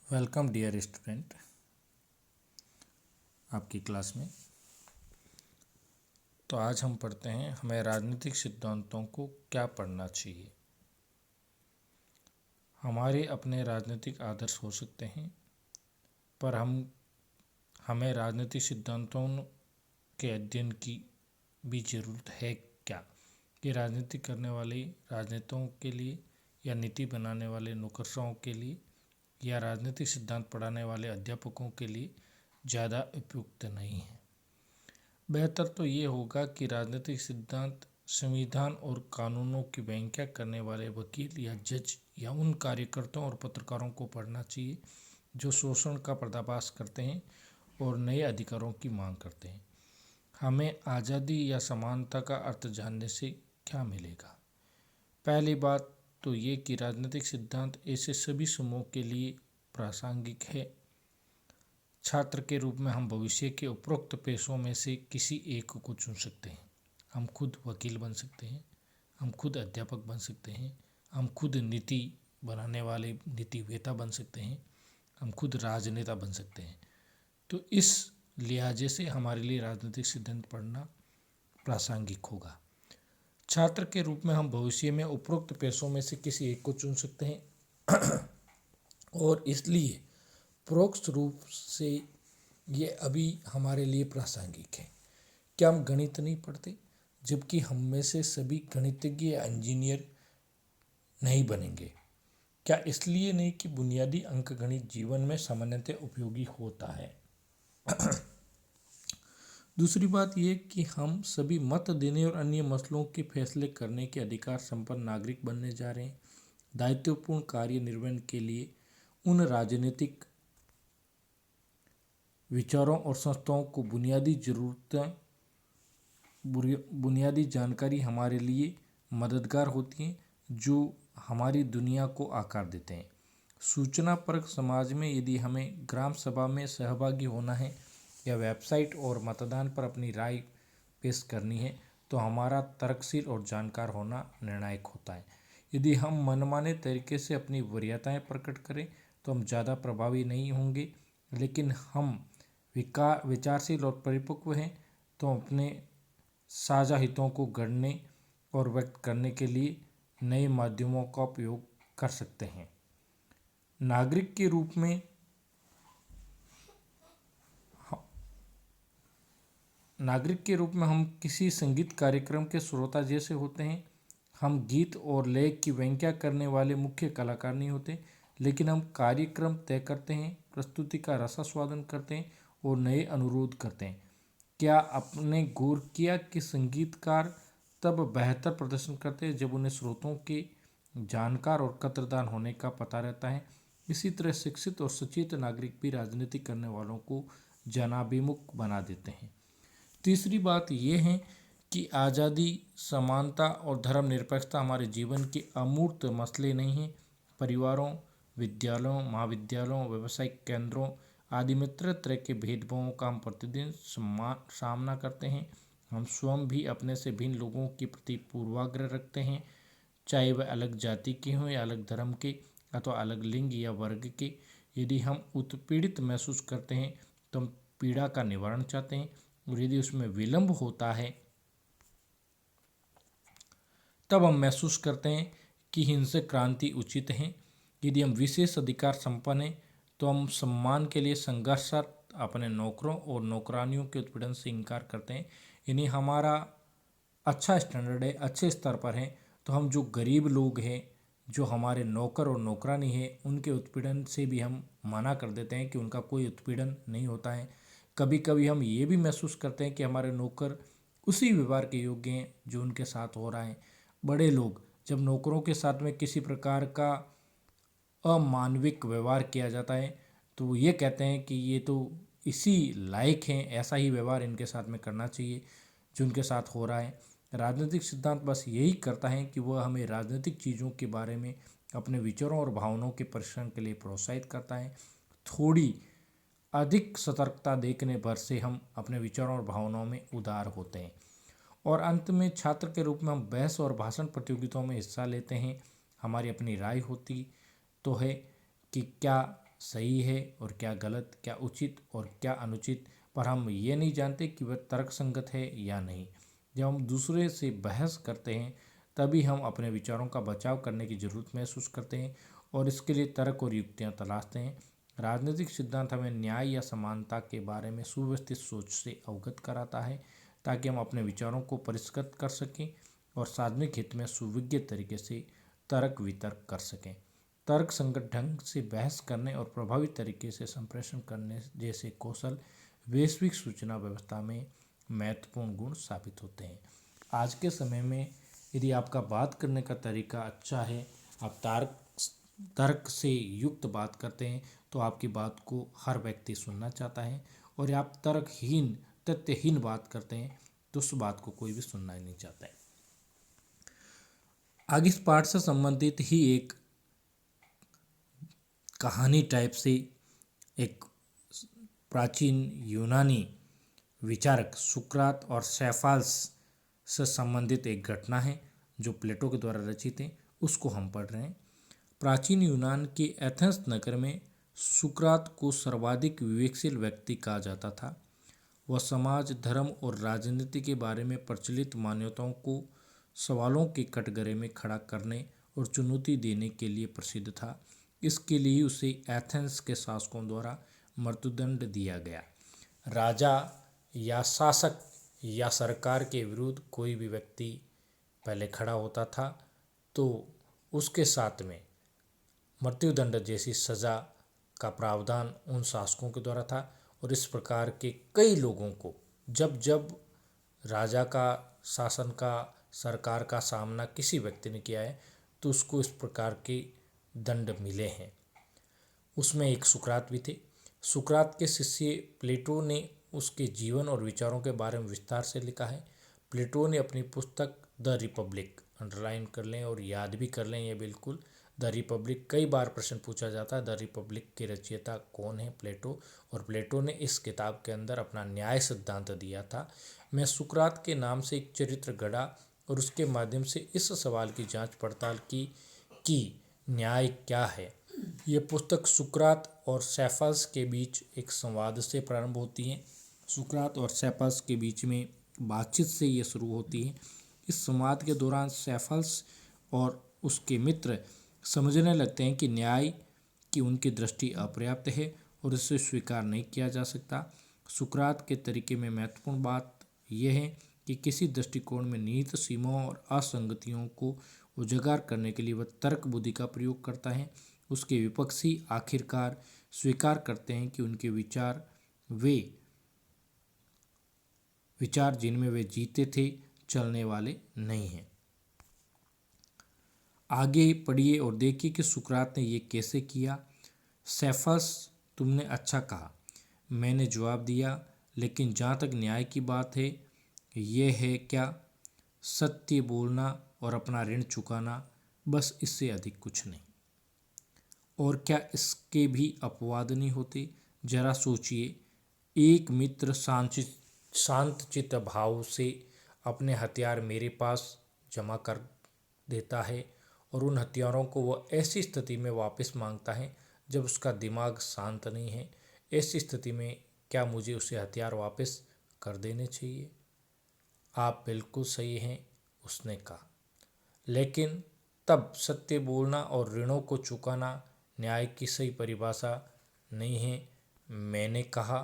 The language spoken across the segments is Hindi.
वेलकम डियर स्टूडेंट आपकी क्लास में। तो आज हम पढ़ते हैं हमें राजनीतिक सिद्धांतों को क्या पढ़ना चाहिए। हमारे अपने राजनीतिक आदर्श हो सकते हैं, पर हमें राजनीतिक सिद्धांतों के अध्ययन की भी ज़रूरत है क्या, कि राजनीति करने वाले राजनेताओं के लिए या नीति बनाने वाले नौकरशाहों के लिए या राजनीतिक सिद्धांत पढ़ाने वाले अध्यापकों के लिए ज़्यादा उपयुक्त नहीं है। बेहतर तो ये होगा कि राजनीतिक सिद्धांत संविधान और कानूनों की व्याख्या करने वाले वकील या जज या उन कार्यकर्ताओं और पत्रकारों को पढ़ना चाहिए जो शोषण का पर्दाफाश करते हैं और नए अधिकारों की मांग करते हैं। हमें आज़ादी या समानता का अर्थ जानने से क्या मिलेगा? पहली बात तो ये कि राजनीतिक सिद्धांत ऐसे सभी समूहों के लिए प्रासंगिक है। छात्र के रूप में हम भविष्य के उपरोक्त पेशों में से किसी एक को चुन सकते हैं। हम खुद वकील बन सकते हैं, हम खुद अध्यापक बन सकते हैं, हम खुद नीति बनाने वाले नीतिवेत्ता बन सकते हैं, हम खुद राजनेता बन सकते हैं। तो इस लिहाजे से हमारे लिए राजनीतिक सिद्धांत पढ़ना प्रासंगिक होगा। छात्र के रूप में हम भविष्य में उपरोक्त पेशों में से किसी एक को चुन सकते हैं और इसलिए परोक्ष रूप से ये अभी हमारे लिए प्रासंगिक है। क्या हम गणित नहीं पढ़ते, जबकि हम में से सभी गणितज्ञ या इंजीनियर नहीं बनेंगे? क्या इसलिए नहीं कि बुनियादी अंकगणित जीवन में सामान्यतः उपयोगी होता है। दूसरी बात यह कि हम सभी मत देने और अन्य मसलों के फैसले करने के अधिकार संपन्न नागरिक बनने जा रहे हैं। दायित्वपूर्ण कार्य निर्वहन के लिए उन राजनीतिक विचारों और संस्थाओं को बुनियादी जानकारी हमारे लिए मददगार होती हैं जो हमारी दुनिया को आकार देते हैं। सूचना परक समाज में यदि हमें ग्राम सभा में सहभागी होना है या वेबसाइट और मतदान पर अपनी राय पेश करनी है, तो हमारा तर्कशील और जानकार होना निर्णायक होता है। यदि हम मनमाने तरीके से अपनी वरीयताएं प्रकट करें तो हम ज़्यादा प्रभावी नहीं होंगे, लेकिन हम विचारशील और परिपक्व हैं तो अपने साझा हितों को गढ़ने और व्यक्त करने के लिए नए माध्यमों का उपयोग कर सकते हैं। नागरिक के रूप में हम किसी संगीत कार्यक्रम के श्रोता जैसे होते हैं। हम गीत और लय की व्याख्या करने वाले मुख्य कलाकार नहीं होते, लेकिन हम कार्यक्रम तय करते हैं, प्रस्तुति का रसास्वादन करते हैं और नए अनुरोध करते हैं। क्या आपने गौर किया कि संगीतकार तब बेहतर प्रदर्शन करते हैं जब उन्हें श्रोतों के जानकार और कद्रदान होने का पता रहता है? इसी तरह शिक्षित और सचेत नागरिक भी राजनीति करने वालों को जनाभिमुख बना देते हैं। तीसरी बात यह है कि आज़ादी, समानता और धर्मनिरपेक्षता हमारे जीवन के अमूर्त मसले नहीं हैं। परिवारों, विद्यालयों, महाविद्यालयों, व्यावसायिक केंद्रों आदि में तरह तरह के भेदभावों का हम प्रतिदिन सामना करते हैं। हम स्वयं भी अपने से भिन्न लोगों के प्रति पूर्वाग्रह रखते हैं, चाहे वह अलग जाति के हों या अलग धर्म के अथवा अलग लिंग या वर्ग के। यदि हम उत्पीड़ित महसूस करते हैं तो हम पीड़ा का निवारण चाहते हैं, और यदि उसमें विलंब होता है तब हम महसूस करते हैं कि हिंसक क्रांति उचित है। यदि हम विशेष अधिकार संपन्न हैं तो हम सम्मान के लिए संघर्षरत अपने नौकरों और नौकरानियों के उत्पीड़न से इनकार करते हैं। यानी हमारा अच्छा स्टैंडर्ड है, अच्छे स्तर पर है, तो हम जो गरीब लोग हैं, जो हमारे नौकर और नौकरानी है, उनके उत्पीड़न से भी हम मना कर देते हैं कि उनका कोई उत्पीड़न नहीं होता है। कभी कभी हम ये भी महसूस करते हैं कि हमारे नौकर उसी व्यवहार के योग्य हैं जो उनके साथ हो रहा है। बड़े लोग जब नौकरों के साथ में किसी प्रकार का अमानविक व्यवहार किया जाता है तो वो ये कहते हैं कि ये तो इसी लायक हैं, ऐसा ही व्यवहार इनके साथ में करना चाहिए जो उनके साथ हो रहा है। राजनीतिक सिद्धांत बस यही करता है कि वह हमें राजनीतिक चीज़ों के बारे में अपने विचारों और भावनाओं के परिश्रम के लिए प्रोत्साहित करता है। थोड़ी अधिक सतर्कता देखने भर से हम अपने विचारों और भावनाओं में उदार होते हैं। और अंत में छात्र के रूप में हम बहस और भाषण प्रतियोगिताओं में हिस्सा लेते हैं। हमारी अपनी राय होती तो है कि क्या सही है और क्या गलत, क्या उचित और क्या अनुचित, पर हम ये नहीं जानते कि वह तर्कसंगत है या नहीं। जब हम दूसरे से बहस करते हैं तभी हम अपने विचारों का बचाव करने की जरूरत महसूस करते हैं और इसके लिए तर्क और युक्तियाँ तलाशते हैं। राजनीतिक सिद्धांत हमें न्याय या समानता के बारे में सुव्यवस्थित सोच से अवगत कराता है ताकि हम अपने विचारों को परिष्कृत कर सकें और सार्वजनिक हित में सुविज्ञ तरीके से तर्क वितर्क कर सकें। तर्क संगत ढंग से बहस करने और प्रभावी तरीके से संप्रेषण करने जैसे कौशल वैश्विक सूचना व्यवस्था में महत्वपूर्ण गुण साबित होते हैं। आज के समय में यदि आपका बात करने का तरीका अच्छा है, आप तर्क से युक्त बात करते हैं तो आपकी बात को हर व्यक्ति सुनना चाहता है, और आप तर्कहीन तथ्यहीन बात करते हैं तो उस बात को कोई भी सुनना ही नहीं चाहता है। आगे इस पाठ से संबंधित ही एक कहानी टाइप से एक प्राचीन यूनानी विचारक सुकरात और सेफाल्स से संबंधित एक घटना है जो प्लेटो के द्वारा रचित है, उसको हम पढ़ रहे हैं। प्राचीन यूनान के एथेंस नगर में सुकरात को सर्वाधिक विवेकशील व्यक्ति कहा जाता था। वह समाज, धर्म और राजनीति के बारे में प्रचलित मान्यताओं को सवालों के कटघरे में खड़ा करने और चुनौती देने के लिए प्रसिद्ध था। इसके लिए उसे एथेंस के शासकों द्वारा मृत्युदंड दिया गया। राजा या शासक या सरकार के विरुद्ध कोई भी व्यक्ति पहले खड़ा होता था तो उसके साथ में मृत्युदंड जैसी सज़ा का प्रावधान उन शासकों के द्वारा था। और इस प्रकार के कई लोगों को जब जब राजा का शासन का सरकार का सामना किसी व्यक्ति ने किया है तो उसको इस प्रकार के दंड मिले हैं। उसमें एक सुकरात भी थे। सुकरात के शिष्य प्लेटो ने उसके जीवन और विचारों के बारे में विस्तार से लिखा है। प्लेटो ने अपनी पुस्तक द रिपब्लिक, अंडरलाइन कर लें और याद भी कर लें ये बिल्कुल, द रिपब्लिक, कई बार प्रश्न पूछा जाता है द रिपब्लिक के रचयिता कौन है, प्लेटो। और प्लेटो ने इस किताब के अंदर अपना न्याय सिद्धांत दिया था। मैं सुकरात के नाम से एक चरित्र गढ़ा और उसके माध्यम से इस सवाल की जांच पड़ताल की कि न्याय क्या है। ये पुस्तक सुकरात और सेफाल्स के बीच एक संवाद से प्रारंभ होती है। सुकरात और सेफाल्स के बीच में बातचीत से ये शुरू होती है। इस संवाद के दौरान सेफाल्स और उसके मित्र समझने लगते हैं कि न्याय की उनकी दृष्टि अपर्याप्त है और इसे स्वीकार नहीं किया जा सकता। सुकरात के तरीके में महत्वपूर्ण बात यह है कि किसी दृष्टिकोण में निहित सीमाओं और असंगतियों को उजागर करने के लिए वह तर्क बुद्धि का प्रयोग करता है। उसके विपक्षी आखिरकार स्वीकार करते हैं कि उनके विचार जिनमें वे जीते थे चलने वाले नहीं हैं। आगे पढ़िए और देखिए कि सुकरात ने ये कैसे किया। सेफाल्स, तुमने अच्छा कहा, मैंने जवाब दिया, लेकिन जहाँ तक न्याय की बात है ये है क्या? सत्य बोलना और अपना ऋण चुकाना, बस इससे अधिक कुछ नहीं। और क्या इसके भी अपवाद नहीं होते? जरा सोचिए, एक मित्र शांतचित्त भाव से अपने हथियार मेरे पास जमा कर देता है और उन हथियारों को वह ऐसी स्थिति में वापस मांगता है जब उसका दिमाग शांत नहीं है। ऐसी स्थिति में क्या मुझे उसे हथियार वापस कर देने चाहिए? आप बिल्कुल सही हैं, उसने कहा, लेकिन तब सत्य बोलना और ऋणों को चुकाना न्याय की सही परिभाषा नहीं है। मैंने कहा,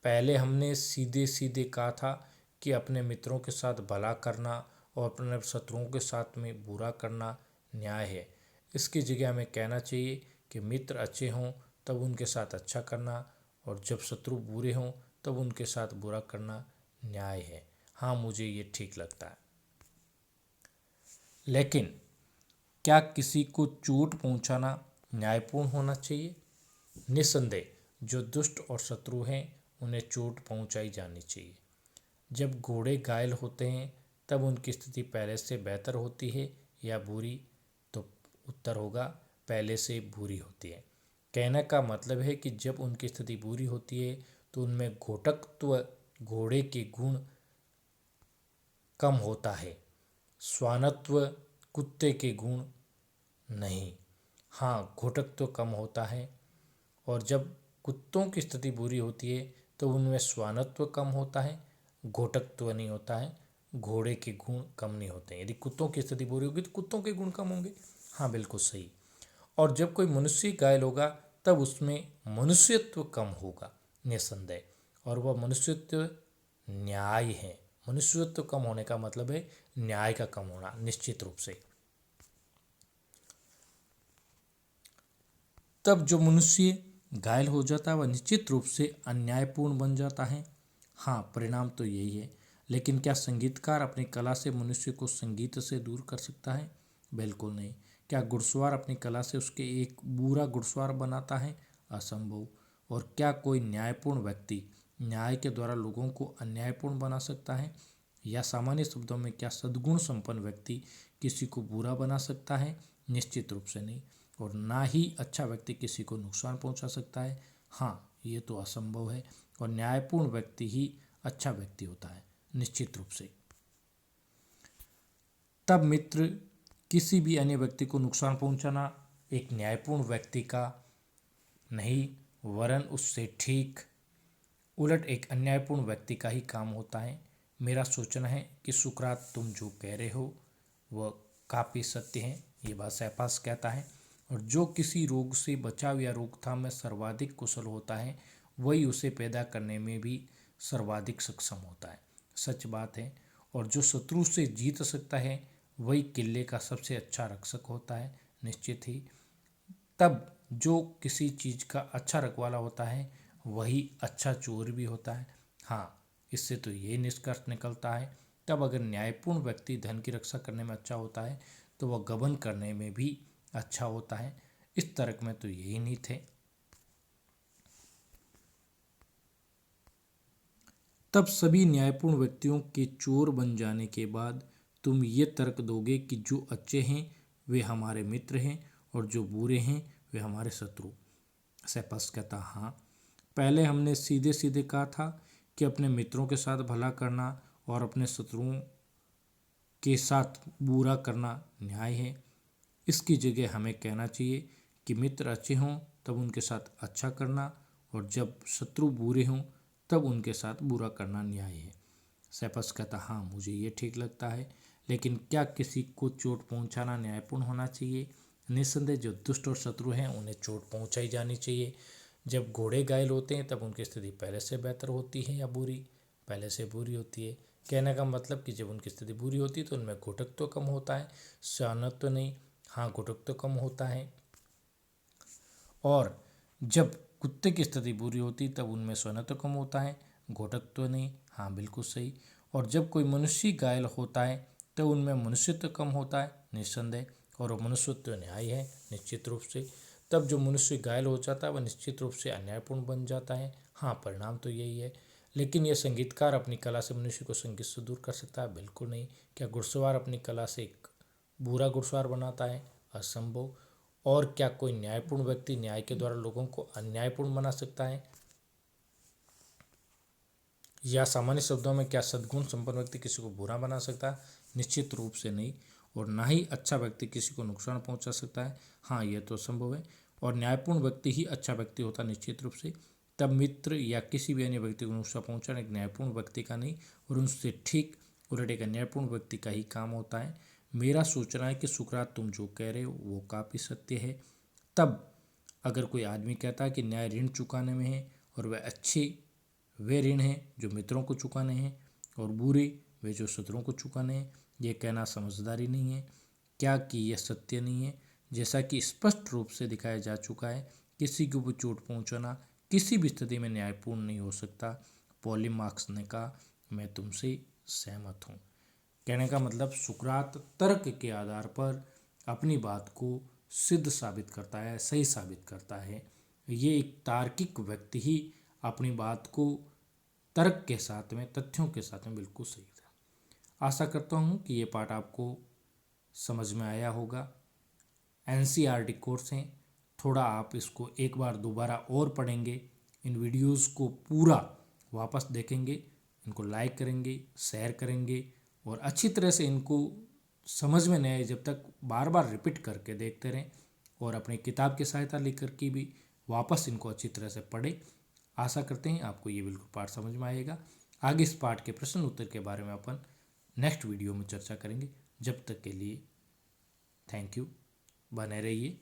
पहले हमने सीधे सीधे कहा था कि अपने मित्रों के साथ भला करना और अपने शत्रुओं के साथ में बुरा करना न्याय है। इसकी जगह हमें कहना चाहिए कि मित्र अच्छे हों तब उनके साथ अच्छा करना और जब शत्रु बुरे हों तब उनके साथ बुरा करना न्याय है। हाँ, मुझे ये ठीक लगता है। लेकिन क्या किसी को चोट पहुंचाना न्यायपूर्ण होना चाहिए? निस्संदेह, जो दुष्ट और शत्रु हैं उन्हें चोट पहुंचाई जानी चाहिए। जब घोड़े घायल होते हैं तब उनकी स्थिति पहले से बेहतर होती है या बुरी? तो उत्तर होगा पहले से बुरी होती है। कहने का मतलब है कि जब उनकी स्थिति बुरी होती है तो उनमें घोटकत्व, घोड़े के गुण कम होता है, स्वानत्व, कुत्ते के गुण नहीं। हाँ, घोटक तो कम होता है और जब कुत्तों की स्थिति बुरी होती है तो उनमें स्वानत्व कम होता है, घोटकत्व नहीं होता है, घोड़े के गुण कम नहीं होते हैं। यदि कुत्तों की स्थिति बुरी होगी तो कुत्तों के गुण कम होंगे। हाँ, बिल्कुल सही। और जब कोई मनुष्य घायल होगा तब उसमें मनुष्यत्व कम होगा निस्संदेह, और वह मनुष्यत्व न्याय है। मनुष्यत्व कम होने का मतलब है न्याय का कम होना, निश्चित रूप से। तब जो मनुष्य घायल हो जाता है वह निश्चित रूप से अन्यायपूर्ण बन जाता है। हाँ, परिणाम तो यही है। लेकिन क्या संगीतकार अपनी कला से मनुष्य को संगीत से दूर कर सकता है? बिल्कुल नहीं। क्या घुड़सवार अपनी कला से उसके एक बुरा घुड़सवार बनाता है? असंभव। और क्या कोई न्यायपूर्ण व्यक्ति न्याय के द्वारा लोगों को अन्यायपूर्ण बना सकता है? या सामान्य शब्दों में क्या सद्गुण संपन्न व्यक्ति किसी को बुरा बना सकता है? निश्चित रूप से नहीं। और ना ही अच्छा व्यक्ति किसी को नुकसान पहुंचा सकता है। हाँ, ये तो असंभव है। और न्यायपूर्ण व्यक्ति ही अच्छा व्यक्ति होता है, निश्चित रूप से। तब मित्र, किसी भी अन्य व्यक्ति को नुकसान पहुंचाना एक न्यायपूर्ण व्यक्ति का नहीं, वरन उससे ठीक उलट एक अन्यायपूर्ण व्यक्ति का ही काम होता है। मेरा सोचना है कि सुकरात, तुम जो कह रहे हो वह काफ़ी सत्य है। ये बात सैपास कहता है। और जो किसी रोग से बचाव या रोकथाम में सर्वाधिक कुशल होता है वही उसे पैदा करने में भी सर्वाधिक सक्षम होता है। सच बात है। और जो शत्रु से जीत सकता है वही किले का सबसे अच्छा रक्षक होता है, निश्चित ही। तब जो किसी चीज़ का अच्छा रखवाला होता है वही अच्छा चोर भी होता है। हाँ, इससे तो ये निष्कर्ष निकलता है। तब अगर न्यायपूर्ण व्यक्ति धन की रक्षा करने में अच्छा होता है तो वह गबन करने में भी अच्छा होता है। इस तर्क में तो यही नहीं थे। तब सभी न्यायपूर्ण व्यक्तियों के चोर बन जाने के बाद तुम ये तर्क दोगे कि जो अच्छे हैं वे हमारे मित्र हैं और जो बुरे हैं वे हमारे शत्रु। सेपस कहता, हाँ, पहले हमने सीधे सीधे कहा था कि अपने मित्रों के साथ भला करना और अपने शत्रुओं के साथ बुरा करना न्याय है। इसकी जगह हमें कहना चाहिए कि मित्र अच्छे हों तब उनके साथ अच्छा करना, और जब शत्रु बुरे हों तब उनके साथ बुरा करना न्याय है। सेपस कहता, हाँ, मुझे ये ठीक लगता है। लेकिन क्या किसी को चोट पहुंचाना न्यायपूर्ण होना चाहिए? निस्संदेह जो दुष्ट और शत्रु हैं उन्हें चोट पहुंचाई जानी चाहिए। जब घोड़े घायल होते हैं तब उनकी स्थिति पहले से बेहतर होती है या बुरी? पहले से बुरी होती है। कहने का मतलब कि जब उनकी स्थिति बुरी होती है तो उनमें घोटक तो कम होता है, शानत तो नहीं। हाँ, घोटक तो कम होता है। और जब कुत्ते की स्थिति बुरी होती तब उनमें सोना तो कम होता है, घोटक तो नहीं। हाँ, बिल्कुल सही। और जब कोई मनुष्य घायल होता है तो उनमें मनुष्यत्व कम होता है, निस्संदेह। और वो मनुष्यत्व न्याय है, निश्चित रूप से। तब जो मनुष्य घायल हो जाता है वह निश्चित रूप से अन्यायपूर्ण बन जाता है। हाँ, परिणाम तो यही है। लेकिन यह संगीतकार अपनी कला से मनुष्य को संगीत से दूर कर सकता है? बिल्कुल नहीं। क्या घुड़सवार अपनी कला से एक बुरा घुड़सवार बनाता है? असंभव। और क्या कोई न्यायपूर्ण व्यक्ति न्याय के द्वारा लोगों को अन्यायपूर्ण बना सकता है? या सामान्य शब्दों में क्या सद्गुण संपन्न व्यक्ति किसी को बुरा बना सकता है? निश्चित रूप से नहीं। और ना ही अच्छा व्यक्ति किसी को नुकसान पहुंचा सकता है। हाँ, यह तो संभव है। और न्यायपूर्ण व्यक्ति ही अच्छा व्यक्ति होता है, निश्चित रूप से। तब मित्र या किसी भी अन्य व्यक्ति को नुकसान पहुंचाना एक न्यायपूर्ण व्यक्ति का नहीं, और उनसे ठीक उलट एक अन्यायपूर्ण व्यक्ति का ही काम होता है। मेरा सोचना है कि सुकरात, तुम जो कह रहे हो वो काफ़ी सत्य है। तब अगर कोई आदमी कहता है कि न्याय ऋण चुकाने में है और वह अच्छे वे ऋण हैं जो मित्रों को चुकाने हैं और बुरे वे जो शत्रुओं को चुकाने हैं, ये कहना समझदारी नहीं है। क्या कि यह सत्य नहीं है? जैसा कि स्पष्ट रूप से दिखाया जा चुका है, किसी को भी चोट पहुंचाना किसी भी स्थिति में न्यायपूर्ण नहीं हो सकता। पॉलीमार्क्स ने कहा, मैं तुमसे सहमत हूँ। कहने का मतलब सुकरात तर्क के आधार पर अपनी बात को सिद्ध साबित करता है, सही साबित करता है। ये एक तार्किक व्यक्ति ही अपनी बात को तर्क के साथ में, तथ्यों के साथ में बिल्कुल सही था। आशा करता हूँ कि ये पाठ आपको समझ में आया होगा। एनसीईआरटी कोर्स हैं, थोड़ा आप इसको एक बार दोबारा और पढ़ेंगे, इन वीडियोस को पूरा वापस देखेंगे, इनको लाइक करेंगे, शेयर करेंगे और अच्छी तरह से इनको समझ में नहीं आए जब तक बार बार रिपीट करके देखते रहें। और अपनी किताब की सहायता लेकर के भी वापस इनको अच्छी तरह से पढ़ें। आशा करते हैं आपको ये बिल्कुल पाठ समझ में आएगा। आगे इस पाठ के प्रश्न उत्तर के बारे में अपन नेक्स्ट वीडियो में चर्चा करेंगे। जब तक के लिए थैंक यू, बने रहिए।